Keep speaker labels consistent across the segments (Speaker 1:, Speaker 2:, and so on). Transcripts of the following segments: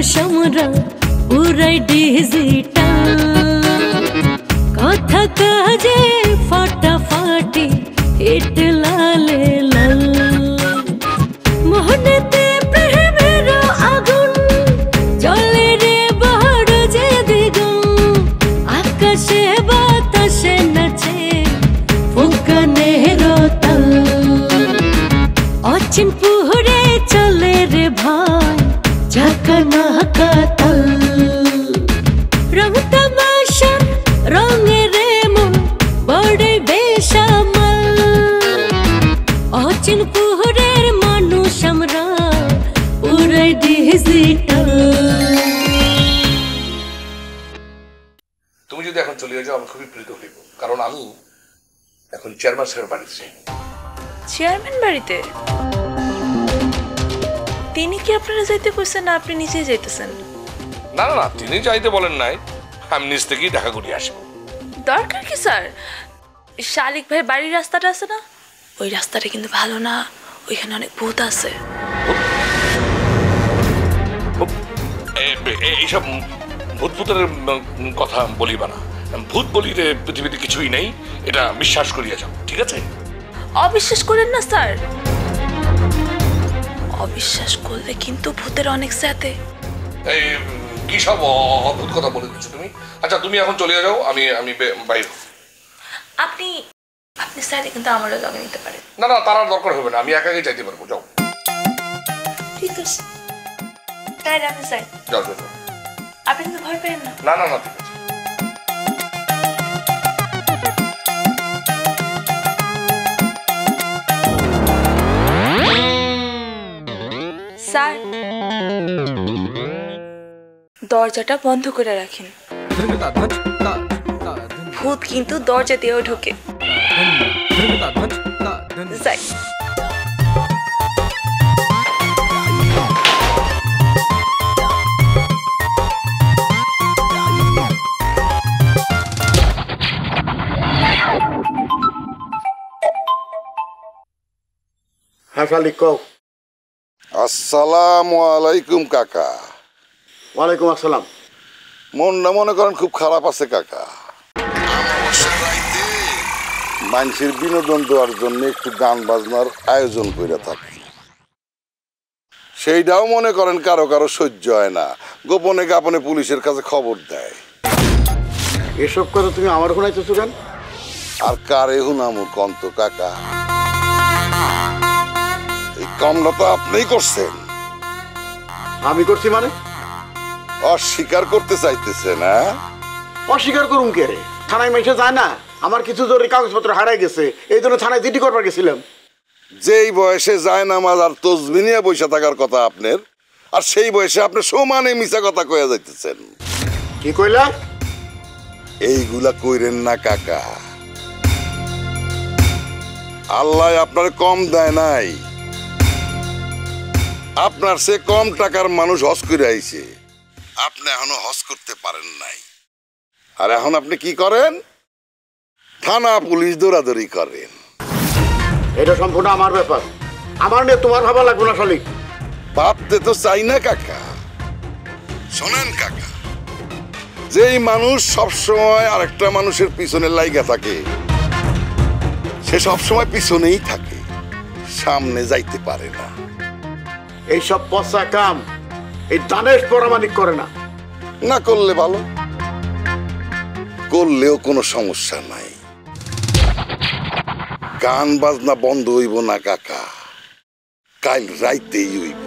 Speaker 1: মানুষ আমরা পুরাই ডিজিটাল, কথা কাজে ফাটাফাটি হিট লালে লাল। মোহনেতে প্রেমের আগুন জ্বলে রে বড় যে দ্বিগুণ, আকাশে বাতাসে নাচে ফুঁকানের তাল। অচিন পুহরে চলে রে ভাই ঝাঁকানা কাতাল, রং তামাশা রঙে রে মন বড় বেসামাল। অচিন পুহরের মানুষ আমরা পুরাই ডিজিটাল।
Speaker 2: তুমি যদি এখন চলে যাও আমি খুবই প্রীত হইব, কারণ আমি এখন চেয়ারম্যান সাহেবের বাড়িতে।
Speaker 3: চেয়ারম্যান বাড়িতে? তিনি কি আপনারা যাইতে কইছেন না আপনি নিজেই যাইতেছেন?
Speaker 2: না না না, তিনি যাইতে বলেন নাই, আমি নিজ থেকেই দেখা করে আসবো।
Speaker 3: দরকার কি স্যার? শালিক ভাই বাড়ির রাস্তাটা আছে না, ওই রাস্তাটা কিন্তু ভালো না, ওইখানে অনেক ভূত আছে।
Speaker 2: এইসব ভূত ভূতের কথা বলিবা না, ভূত বলিতে পৃথিবীতে কিছুই নেই, এটা বিশ্বাস করিয়া যাও, ঠিক আছে?
Speaker 3: অবিশ্বাস করেন না স্যার, অবিশ্বাস করলে কিন্তু ভূতের অনেক সাথে।
Speaker 2: এই কি সব অদ্ভুত কথা বলে দিচ্ছ তুমি? আচ্ছা তুমি এখন চলে যাও, আমি আমি বাইরে।
Speaker 3: আপনি আপনি স্যার কিন্তু আমারও লগে নিতে পারেন।
Speaker 2: না না, তার আর দরকার হবে না, আমি একা একাই যাইতে পারবো, যাও।
Speaker 3: ঠিক আছে তাই আপনি স্যার
Speaker 2: যাও যাও।
Speaker 3: আপনি কিন্তু ভয় পেন না।
Speaker 2: না না না, ঠিক আছে।
Speaker 3: স্যার দরজাটা বন্ধ করে রাখেন, ভূত কিন্তু দরজা দিয়েও ঢোকে। যাই।
Speaker 4: হ্যাঁ শালিক কও।
Speaker 5: আসসালামু আলাইকুম কাকা।
Speaker 4: ওয়ালাইকুম আসসালাম।
Speaker 5: মনটা মনে করেন খুব খারাপ আছে কাকা। মানুষের বিনোদন দেওয়ার জন্য একটু গান বাজনার আয়োজন করে থাকি, সেইটাও মনে করেন কারো কারো সহ্য হয় না, গোপনে গোপনে পুলিশের কাছে খবর দেয়।
Speaker 4: এসব কথা তুমি আমার শোনাইতেছো কেন?
Speaker 5: আর কারে হুনামু কন্ত কাকা? এই কামটা তো আপনিই করছেন।
Speaker 4: আমি করছি মানে?
Speaker 5: অস্বীকার করতে চাইতেছেন? হ্যাঁ,
Speaker 4: অস্বীকার করুন কে রে? থানায় মেসে যায় না আমার কিছু জরুরি কাগজপত্র হারাই গেছে, এই জন্য থানায় জিডি করবার গেছিলাম।
Speaker 5: যেই বয়সে যায় নামাজ আর তসবি নিয়ে বসে থাকার কথা আপনার, আর সেই বয়সে আপনি সমানে মিছা কথা কয়ে যাইতেছেন।
Speaker 4: কি কইলা?
Speaker 5: এইগুলা কইরেন না কাকা, আল্লাহ আপনার কম দেয় নাই। আপনার সে কম টাকার মানুষ হজ করে আইছে, আপনি এখনো হজ করতে পারেন নাই। আর এখন আপনি কি করেন? থানা পুলিশ দৌড়াদৌড়ি করেন।
Speaker 4: এটা সম্পূর্ণ আমার ব্যাপার, আমার নিয়ে তোমার ভাবা লাগবে না শালিক।
Speaker 5: ভাবতে তো চাই না কাকা। শোনেন কাকা, যেই মানুষ সবসময় আরেকটা মানুষের পিছনে লাইগা থাকে, সে সবসময় পিছনেই থাকে, সামনে যাইতে পারে না।
Speaker 4: এইসব পচা কাম এই দানেশ পরামানিক করে না।
Speaker 5: না করলে ভালো, করলেও কোনো সমস্যা নাই। গান বাজনা বন্ধ হইব না কাকা, কাল রাইতেই হইব।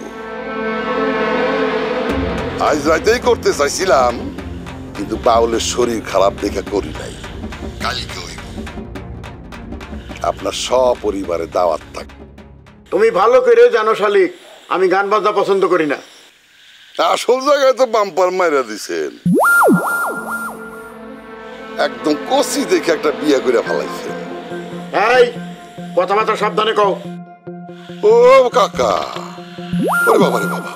Speaker 5: আজ রাইতেই করতে চাইছিলাম, কিন্তু বাউলের শরীর খারাপ দেখে করি নাই। কালকে হইব। আপনার সপরিবারে দাওয়াত থাক।
Speaker 4: তুমি ভালো করে জানো শালিক, আমি গান বাজনা পছন্দ করি না।
Speaker 5: আসল জায়গায় তো বাম্পার মাইরা দিছেন, একদম কচি দেখে একটা বিয়ে করে ফেলাইছেন।
Speaker 4: এই কথাবার্তা সাবধানে কও।
Speaker 5: ও কাকা, ওরে বাবা রে বাবা,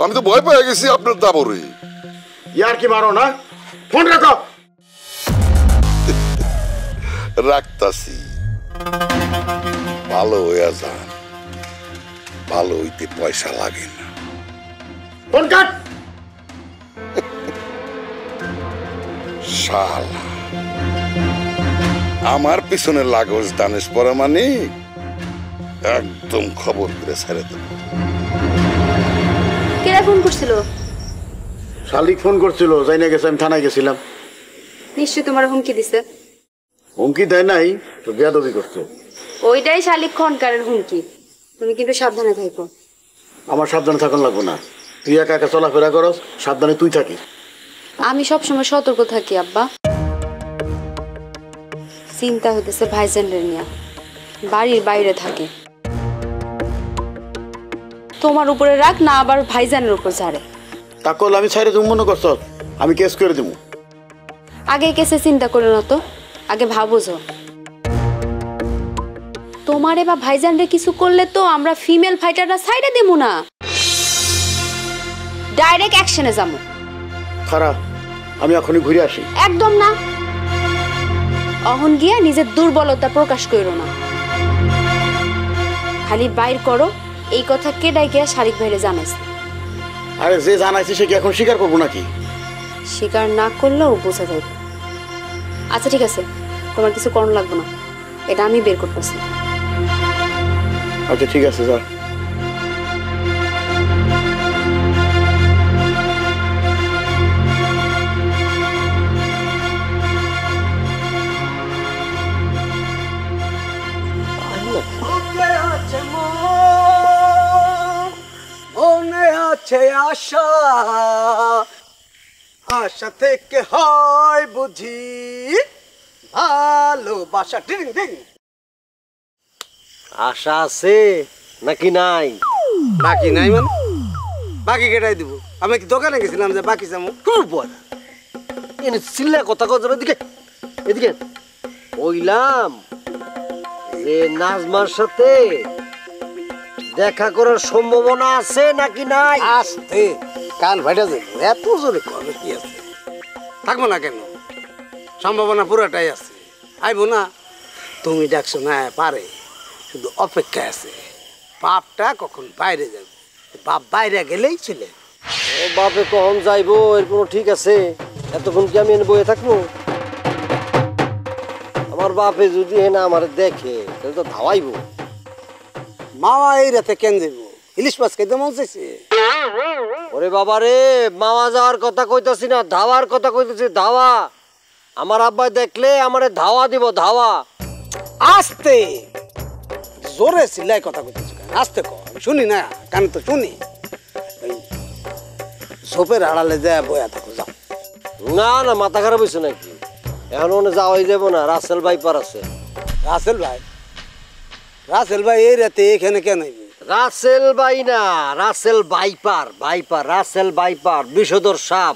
Speaker 5: আমি তো ভয় পেয়ে গেছি আপনার দাবরে।
Speaker 4: ইয়ার কি মারো না? ফোন রাখো।
Speaker 5: রাখতাছি, ভালো হইয়া যান, ভালো হইতে পয়সা লাগে না।
Speaker 4: Phone cut.
Speaker 5: শালা আমার পিছনে লাগোস দানেশ পরামানিক একদম খবর করে ছেড়ে দেব।
Speaker 6: কেরা ফোন করছিল?
Speaker 4: শালিক ফোন করছিল, যাই না গেছে, আমি থানায় গেছিলাম।
Speaker 6: নিশ্চয় তোমার হুমকি দিছে।
Speaker 4: হুমকি দেয় নাই তো, বেয়াদবি করছে।
Speaker 6: ওইটাই শালিক খনকারের হুমকি। তুমি কিন্তু সাবধানে থাকো।
Speaker 4: আমার সাবধানে থাকুন লাগবো না, তুই একা একা চলাফেরা করস, সাবধানে তুই থাকিস।
Speaker 6: আমি সবসময় সতর্ক থাকি আব্বা। চিন্তা হইতেছে ভাইজানের নিয়ে, বাড়ির বাইরে থাকে। তোমার উপরে রাখ না, আবার ভাইজানের উপর ঝাড়ে।
Speaker 4: তা করলে আমি ছাইরে তুমি মনে করছ আমি কেস করে দেবো?
Speaker 6: আগে কেসে চিন্তা করো না তো, আগে ভাবুঝো। তোমারে বা ভাইজানরে কিছু করলে তো আমরা ফিমেল ফাইটাররা সাইডে দেবো না, ডাইরেক্ট অ্যাকশনে যাবো।
Speaker 4: খারাপ, আমি এখনই ঘুরে আসি।
Speaker 6: একদম না, অহন গিয়া নিজের দুর্বলতা প্রকাশ করো না, খালি বাইর করো এই কথা কেডাই গিয়া শারিক ভাইরে জানাইছে।
Speaker 4: আরে যে জানাইছে সে কি এখন স্বীকার করবো নাকি?
Speaker 6: স্বীকার না করলেও বোঝা যাবে। আচ্ছা ঠিক আছে, তোমার কিছু করণ লাগবে না, এটা আমি বের করতেছি।
Speaker 4: আচ্ছা ঠিক আছে, যা।
Speaker 7: মনে আছে আশা, আশা থেকে হয় বুঝি ভালোবাসা। Ding ding.
Speaker 8: আশা আছে নাকি নাই?
Speaker 7: বাকি নাই মানে বাকি কেটাই দিব? আমি কি দোকানে গেছিলাম যে বাকি যাবো?
Speaker 8: খুব বড় এনে চিল্লা কথা কর, এদিকে এদিকে। বললাম যে নাজমার সাথে দেখা করার সম্ভাবনা আছে নাকি নাই?
Speaker 7: আসতে কান ফাইটা যাবো, এত জোরে কবে কি আছে? থাকবো না কেন, সম্ভাবনা পুরোটাই আছে। আইবো না, তুমি ডাকছো না পারে, শুধু অপেক্ষায় আছে বাপটা কখন বাইরে যাবে। বাপ বাইরে গেলেই ছিলে।
Speaker 8: ও বাপে কখন যাইবো এর কোনো ঠিক আছে? এতক্ষণ কি আমি এনে বয়ে থাকবো? আমার বাপে যদি না আমার দেখে তাহলে তো ধাওয়াইবো।
Speaker 7: মামা এই রাতে কেন যাবো? ইলিশ মাছ খাইতে মন চাইছে।
Speaker 8: ওরে বাবা রে, মামা যাওয়ার কথা কইতাছি না, ধাওয়ার কথা কইতাছি। ধাওয়া আমার আব্বাই দেখলে আমারে ধাওয়া দিব, ধাওয়া।
Speaker 7: আস্তে জোরে চিল্লাই কথা কইতেছো কেন? আস্তে কর, আমি শুনি না, কানে তো শুনি। ঝোপের আড়ালে যায় বয়া থাকো, যাও।
Speaker 8: না না, মাথা খারাপ হয়েছে নাকি? এখন মনে যাওয়াই যাবো না, রাসেল বাইপার আছে।
Speaker 7: রাসেল ভাই? রাসেল ভাই এই রাতে এখানে কেন আইবে?
Speaker 8: রাসেল বাই না, রাসেল বাইপার। বাইপার, রাসেল বাইপার, বিষধর সাপ,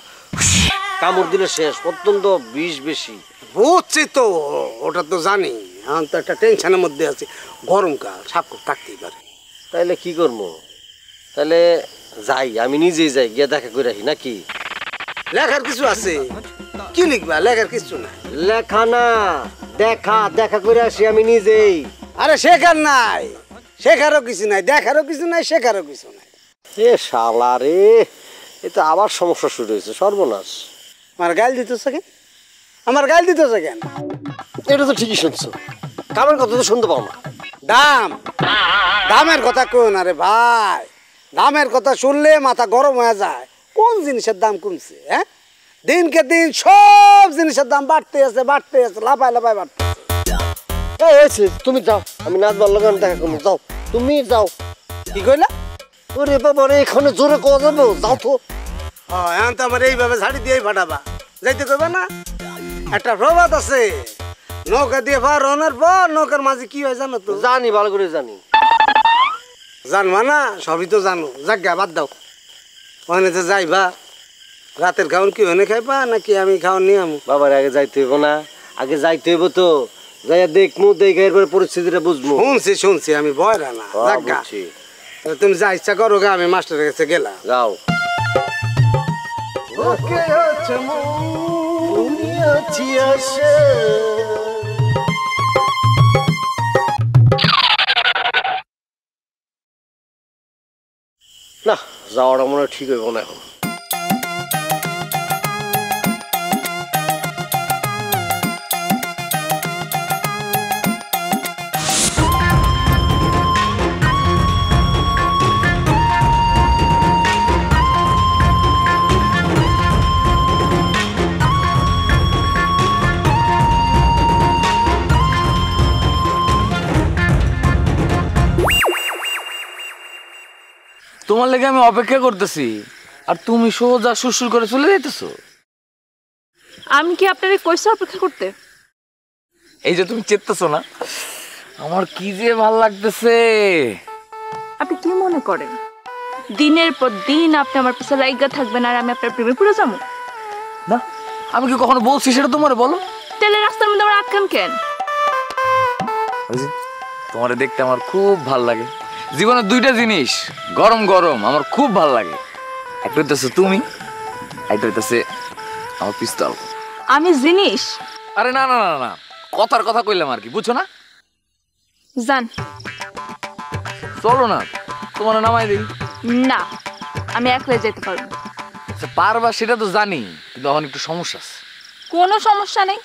Speaker 8: কামড় দিলে শেষ, অত্যন্ত বিষ বেশি।
Speaker 7: বুঝছি তো, ওটা তো জানি। এখন তো একটা টেনশনের মধ্যে আছি, গরমকাল, সাপ খুব থাকতেই পারে।
Speaker 8: তাইলে কি করবো? তাহলে যাই, আমি নিজেই যাই, গিয়ে দেখা করে আসি নাকি?
Speaker 7: লেখার কিছু আছে? কি লিখবা? লেখার কিছু না।
Speaker 8: লেখা না, দেখা, দেখা করে আসি আমি নিজেই।
Speaker 7: আরে শেখার নাই, শেখারও কিছু নাই, দেখারও কিছু নাই, শেখারও কিছু নাই।
Speaker 8: এ শালা রে, এ তো আবার সমস্যা শুরু হয়েছে, সর্বনাশ।
Speaker 7: আমার গাল দিতেছে কেন? আমার গাল দিতেছে কেন?
Speaker 8: এটা তো ঠিকই শুনছো, কামের কথা তো শুনতে পাও না।
Speaker 7: দাম, দামের কথা কই না রে ভাই। দামের কথা শুনলে মাথা গরম হয়ে যায়। কোন জিনিসের দাম কমছে? হ্যাঁ, দিনকে দিন সব জিনিসের দাম বাড়তে আছে, বাড়তে আছে, লাফায় লাফায় বাড়তে আছে।
Speaker 8: তুমি যাও, আমি নাচবার লাগান দেখা করবো, যাও তুমি যাও।
Speaker 7: কি কইলা?
Speaker 8: ওরে বাবা রে, এখানে জোরে কোয়া যাবো, যাও তো।
Speaker 7: এখন তো আমার এইভাবে ঝাড়ি দিয়েই ফাটাবা, যাইতে কইবা না? একটা প্রবাদ আছে, নৌকা দিয়ে পার হওয়ার পর নৌকার মাঝে কি হয় জানো তো?
Speaker 8: জানি, ভালো করে জানি।
Speaker 7: জানবা না? সবই তো জানো। যাজ্ঞা বাদ দাও, ওখানে তো যাইবা। রাতের খাওয়ান কি ওখানে খাইবা নাকি আমি খাওয়ান নিয়ে আমু?
Speaker 8: বাবার আগে যাইতে হইব না? আগে যাইতে হইব তো, যাইয়া দেখমু, দেখে এরপরে পরিস্থিতিটা বুঝবো।
Speaker 7: শুনছি আমি ভয়রা না। যাজ্ঞা, তুমি যা ইচ্ছা করো গা, আমি মাস্টারের কাছে গেলাম।
Speaker 8: যাও। না, যাওয়াটা মনে হয় ঠিক হইব না এখন।
Speaker 9: তোমার লেগে আমি অপেক্ষা করতেছি, আর তুমি সোজা সুসুর করে চলে যাইতেছো।
Speaker 3: আমি কি আপনারে কইছি অপেক্ষা করতে?
Speaker 9: এই যে তুমি চেতেছো না, আমার কি যে ভাল লাগতেছে।
Speaker 3: আপনি কি মনে করেন দিনের পর দিন আপনি আমার পিছে লাইগা থাকবেন আর আমি আপনার প্রেমে পড়ে যাবো?
Speaker 9: না, আমি কি কখনো বলছি সেটা তোমারে বলো?
Speaker 3: তাহলে রাস্তার মধ্যে আমার আটকান কেন?
Speaker 9: তোমারে দেখতে আমার খুব ভাল লাগে। জীবনে দুইটা জিনিস গরম গরম আমার খুব ভাল লাগে, একটা হইতেছে তুমি, একটা হইতেছে আমার পিস্তল।
Speaker 3: আমি জিনিস?
Speaker 9: আরে না না না না, কথার কথা কইলাম আর কি, বুঝছো না?
Speaker 3: জান
Speaker 9: চলো না, তোমার নামাই দিই।
Speaker 3: না, আমি একলাই যেতে পারবো।
Speaker 9: পারবা সেটা তো জানি, কিন্তু এখন একটু সমস্যা আছে।
Speaker 3: কোনো সমস্যা নেই,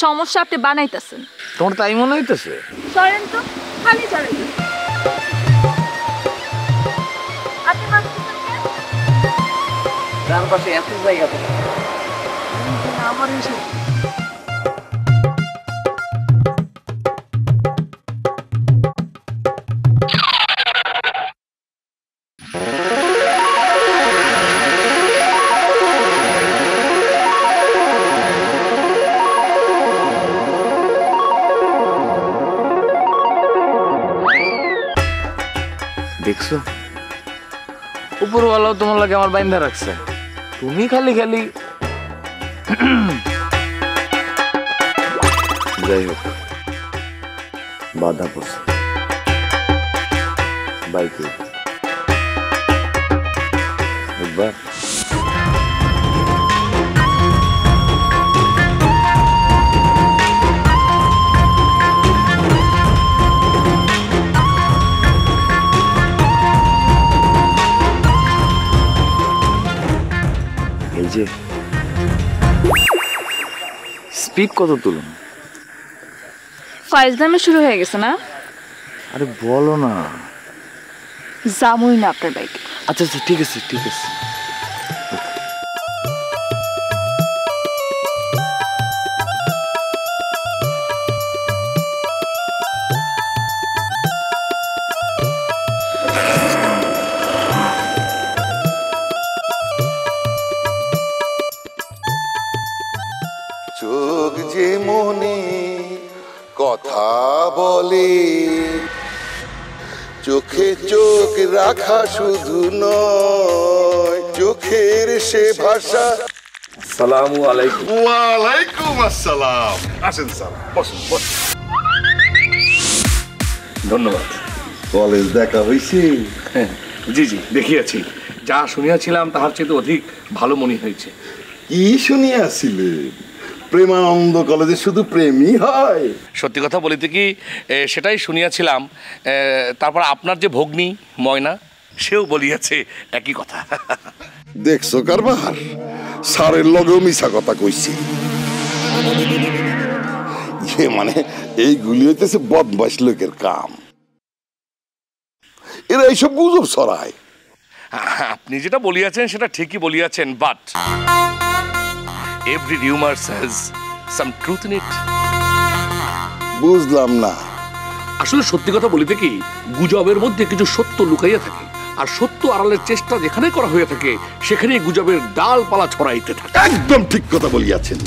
Speaker 3: সমস্যা আপনি বানাইতেছেন।
Speaker 9: তোমার তাই মনে হইতেছে?
Speaker 3: সরেন তো, খালি চড়াই। আপনি ভাবতেছেন কেন?
Speaker 9: ডান পাশে এত জায়গা তো আমার এসে দেখছো, উপরওয়ালাও তোমার লাগে আমার বাইন্ধা রাখছে, তুমি খালি খালি। যাই হোক, বাধা পড়ছে বাইকে একবার। এই যে স্পিড কত তুলুন?
Speaker 3: ফাইজলামে শুরু হয়ে গেছে না?
Speaker 9: আরে বলো না।
Speaker 3: যাবই না আপনার বাইকে।
Speaker 9: আচ্ছা আচ্ছা, ঠিক আছে ঠিক আছে।
Speaker 5: চোখ যে মনে কথা বলে, চোখে চোখ রাখা শুধু নয়, চোখের সে ভাষা।
Speaker 2: আসসালামু আলাইকুম।
Speaker 5: ওয়ালাইকুম আসসালাম। আসেন স্যার, বসুন বসুন।
Speaker 2: ধন্যবাদ।
Speaker 5: কলেজ দেখা হয়েছে?
Speaker 2: জি জি, দেখিয়াছি। যা শুনিয়াছিলাম তাহার চেয়ে অধিক ভালো মনে হয়েছে।
Speaker 5: কি শুনিয়াছিলেন? প্রেমানন্দ কলেজে শুধু প্রেমই হয়?
Speaker 2: সত্যি কথা বলিতে কি, সেটাই শুনিয়াছিলাম। তারপর আপনার যে ভগ্নী ময়না, সেও বলিয়াছে একই কথা।
Speaker 5: দেখছো কারবার, স্যারের লগেও মিছা কথা কইছি। মানে এইগুলি হইতেছে বদমাশ লোকের কাম, এরা এইসব গুজব ছড়ায়।
Speaker 2: আপনি যেটা বলিয়াছেন সেটা ঠিকই বলিয়াছেন, but every rumour has some truth in it.
Speaker 5: বুঝলাম না।
Speaker 2: আসলে সত্যি কথা বলিতে কি, গুজবের মধ্যে কিছু সত্য লুকাইয়া থাকে, আর সত্য আড়ালের চেষ্টা যেখানে করা হয়ে থাকে সেখানে গুজবের ডালপালা ছড়াইতে থাকে।
Speaker 5: একদম ঠিক কথা বলিয়াছেন।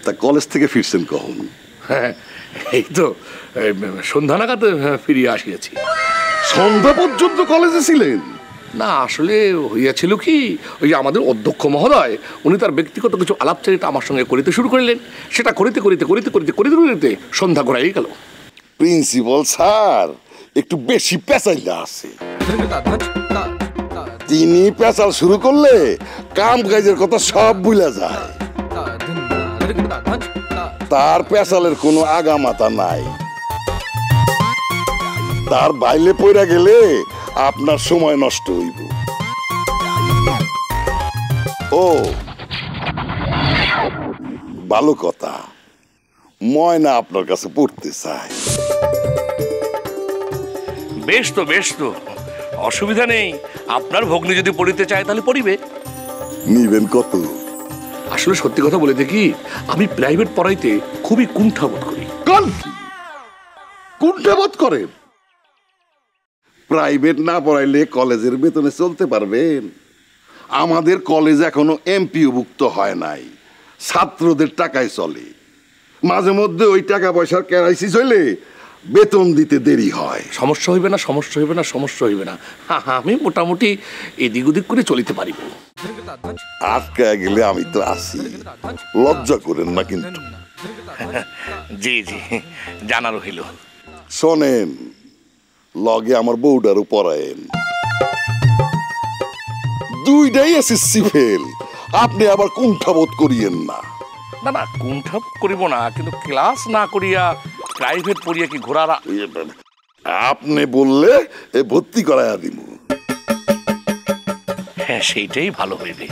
Speaker 5: তা কলেজ থেকে ফিরছেন কখন?
Speaker 2: হ্যাঁ, এই তো সন্ধ্যা নাগাদ ফিরিয়ে আসিয়াছি।
Speaker 5: সন্ধ্যা পর্যন্ত কলেজে ছিলেন?
Speaker 2: না, আসলে হইয়াছিল কি, ওই যে আমাদের অধ্যক্ষ মহোদয়, উনি তার ব্যক্তিগত কিছু আলাপচারিতা আমার সঙ্গে করিতে শুরু করিলেন। সেটা করিতে করিতে করিতে করিতে করিতে করিতে সন্ধ্যা গড়াই গেল।
Speaker 5: প্রিন্সিপাল স্যার একটু বেশি পেঁচাইলা আছে। তিনি পেঁচাল শুরু করলে কাম কাজের কথা সব ভুলা যায়। তার পেঁচালের কোনো আগামাতা নাই। তার বাইলে পইরা গেলে আপনার সময় নষ্ট হইব। ও ভালো কথা, ময়না আপনার কাছে পড়তে চায়।
Speaker 2: বেশ তো বেশ তো, অসুবিধা নেই। আপনার ভগ্নী যদি পড়িতে চায় তাহলে পড়িবে।
Speaker 5: নিবেন কত?
Speaker 2: আসলে সত্যি কথা বলে দেখি, আমি প্রাইভেট পড়াইতে খুবই কুণ্ঠাবোধ করি।
Speaker 5: কুণ্ঠাবোধ করেন? প্রাইভেট না পড়াইলে কলেজের বেতনে চলতে পারবেন? আমাদের কলেজ এখনো এমপিওভুক্ত হয় নাই, ছাত্রদের টাকায় চলে। মাঝে মধ্যে ওই টাকা পয়সার ক্রাইসিস হইলে বেতন দিতে দেরি হয়।
Speaker 2: সমস্যা হইবে না, সমস্যা হইবে না, সমস্যা হইবে না। হ্যাঁ হ্যাঁ, আমি মোটামুটি এদিক ওদিক করে চলিতে পারিব।
Speaker 5: আটকা গেলে আমি তো আছি, লজ্জা করেন না কিন্তু।
Speaker 2: জি জি, জানা রহিল।
Speaker 5: শোনেন, লগে আমার বউডারও পড়ায়েন। দুইটাই এসএসসি ফেল, আপনি আবার কুণ্ঠাবোধ করিয়েন না।
Speaker 2: না না, কুণ্ঠা করিব না, কিন্তু ক্লাস না করিয়া প্রাইভেট পড়িয়া কি ঘোরারা?
Speaker 5: আপনি বললে ভর্তি করাইয়া দিব।
Speaker 2: হ্যাঁ, সেইটাই ভালো হইবে।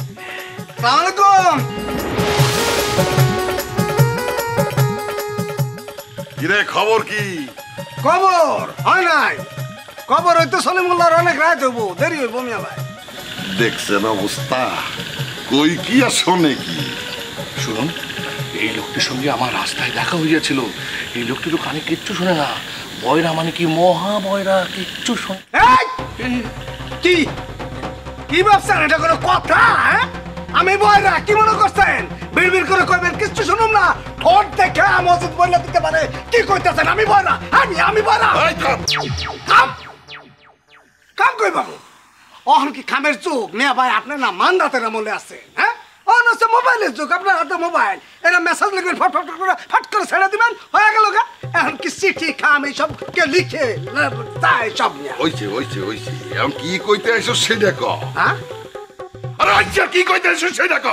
Speaker 5: কিরে, খবর কি?
Speaker 7: খবর হয় নাই, খবর হয়তো সলিমুল্লাহর অনেক রাত হইব, দেরি হইব মিয়া ভাই।
Speaker 5: দেখছেন অবস্থা, কই কি আর শোনে কি?
Speaker 2: শুনুন, এই লোকটির সঙ্গে আমার রাস্তায় দেখা হইয়াছিল। এই লোকটি তো কানে কিচ্ছু শোনে না। বয়রা মানে কি মহা বয়রা, কিচ্ছু শোনে।
Speaker 7: কি কি ভাবছেন এটা কোনো কথা? আমি বয়রা কি মনে করছেন? বিড়বিড় করে কইবেন কিচ্ছু শুনুম না, ঠোঁট দেখে মসজিদ বইলা দিতে পারে। কি কইতেছেন? আমি বয়রা, আমি বয়রা। কাম কাম কই বাবু, অহন কি খামের যুগ? মিয়া ভাই আপনার না মানদাতের আমলে আছে। হ্যাঁ, অনসে মোবাইলের যুগ, আপনার হাতে মোবাইল। এরা মেসেজ লিখবেন, ফট ফট করে ফট করে ছেড়ে দিবেন, হয়ে গেল গা। এখন কি চিঠি খাম এইসব কে লিখে তাই সব নিয়ে
Speaker 5: হইছে হইছে হইছে। এখন কি কইতে আইছো সেটা ক।
Speaker 7: হ্যাঁ,
Speaker 5: আরে আচ্ছা, কি কইতে আইছো সেটা ক।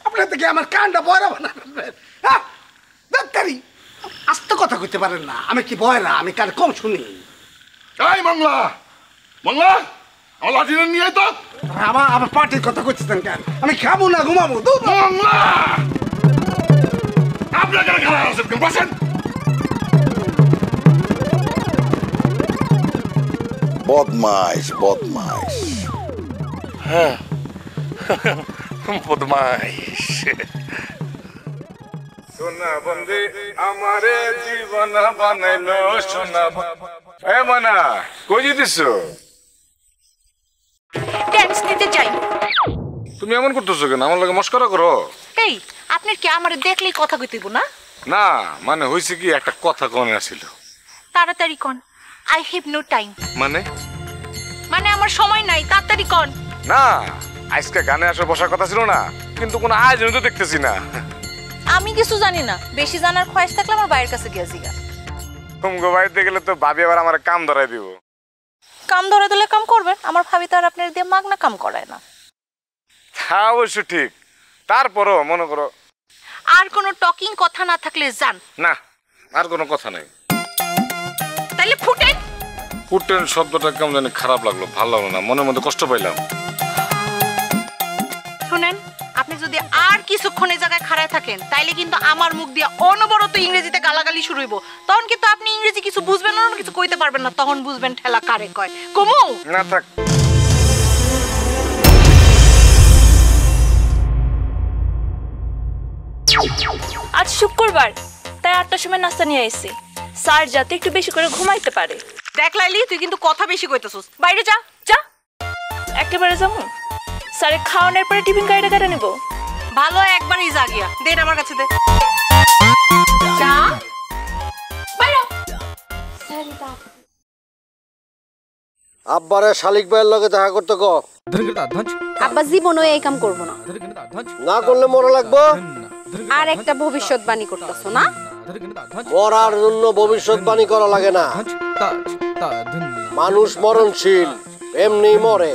Speaker 7: আপনার থেকে আমার কানটা বয়রা বানাবেন। হ্যাঁ, ডাক্তারি আস্তে কথা কইতে পারেন না। আমি কি বয়রা? আমি কার কম শুনি?
Speaker 5: এই মংলা, মংলা, আমার লাঠি নিয়ে আয় তো।
Speaker 7: আমার পার্টির কথা কইতেছেন কেন? আমি খাবো না, ঘুমাবো।
Speaker 5: মংলা, আপনার কেন খারাপ আছেন? বসেন। বদমাইশ বদমাইশ।
Speaker 2: হ্যাঁ, বদমাইশ।
Speaker 10: সোনা বন্দে আমারে জীবন বানাইলো সোনা। এ মানা, কই যেতেছো?
Speaker 11: ড্যান্স নিতে যাই।
Speaker 10: তুমি এমন করতেছো কেন? আমার লাগে মস্করা করো?
Speaker 11: এই, আপনার কি আমারে দেখলেই কথা কইতেইব না?
Speaker 10: না, মানে হইছে কি, একটা কথা কোনে আসিল।
Speaker 11: তাড়াতাড়ি কোন। I have no time.
Speaker 10: মানে
Speaker 11: আমার সময় নাই, তাড়াতাড়ি কোন।
Speaker 10: না, আজকে গানে আসে বসার কথা ছিল না, কিন্তু কোনো আয়োজন তো দেখতেছি না।
Speaker 11: আমি কিছু জানি না, বেশি জানার খয়েশ থাকলে আমার বাইরের কাছে গিয়া জিগা।
Speaker 10: তুমগো বাড়িতে গেলে তো ভাবি আবার আমার কাম ধরাই দিব।
Speaker 11: কাম ধরে দিলে কাম করবেন, আমার ভাবি তো আর আপনার দিয়ে মাগনা কাম করায় না।
Speaker 10: তা অবশ্য ঠিক, তারপরও মনে করো।
Speaker 11: আর কোনো টকিং কথা না থাকলে যান।
Speaker 10: না, আর কোনো কথা নাই।
Speaker 11: তাইলে ফুটেন।
Speaker 10: ফুটেন শব্দটা কেমন জানি খারাপ লাগলো, ভালো লাগলো না, মনের মধ্যে কষ্ট পাইলাম।
Speaker 11: শুনেন, আপনি যদি আর কিছুক্ষণ এই জায়গায় খাড়ায় থাকেন, তাইলে কিন্তু আমার মুখ দিয়ে অনবরত ইংরেজিতে গালাগালি শুরু হইব। তখন কিন্তু আপনি ইংরেজি কিছু বুঝবেন না, কিছু কইতে পারবেন না। তখন বুঝবেন ঠেলা কারে কয়। কমু
Speaker 10: না থাক।
Speaker 3: আজ শুক্রবার, তাই 8টার সময় নাস্তা নিয়ে আইছি। স্যার যাতে একটু বেশি করে ঘুমাইতে পারে।
Speaker 11: দেখ লাইলি, তুই কিন্তু কথা বেশি কইতেছস। বাইরে যা যা।
Speaker 3: একেবারে যাবো? স্যারে খাওয়ানোর পরে টিফিন গাড়িটা কেটে নেব।
Speaker 11: ভালো, একবারই যা গিয়া। দে আমার কাছে দে। যা বাইরে।
Speaker 8: আব্বারে শালিক ভাইয়ের লগে দেখা করতে ক।
Speaker 6: আব্বা জীবনও এই কাম করবো না।
Speaker 8: না করলে মরা লাগবো।
Speaker 6: আর একটা ভবিষ্যৎবাণী করতেছো না?
Speaker 8: মরার জন্য ভবিষ্যৎবাণী করা লাগে না, মানুষ মরণশীল, এমনি মরে।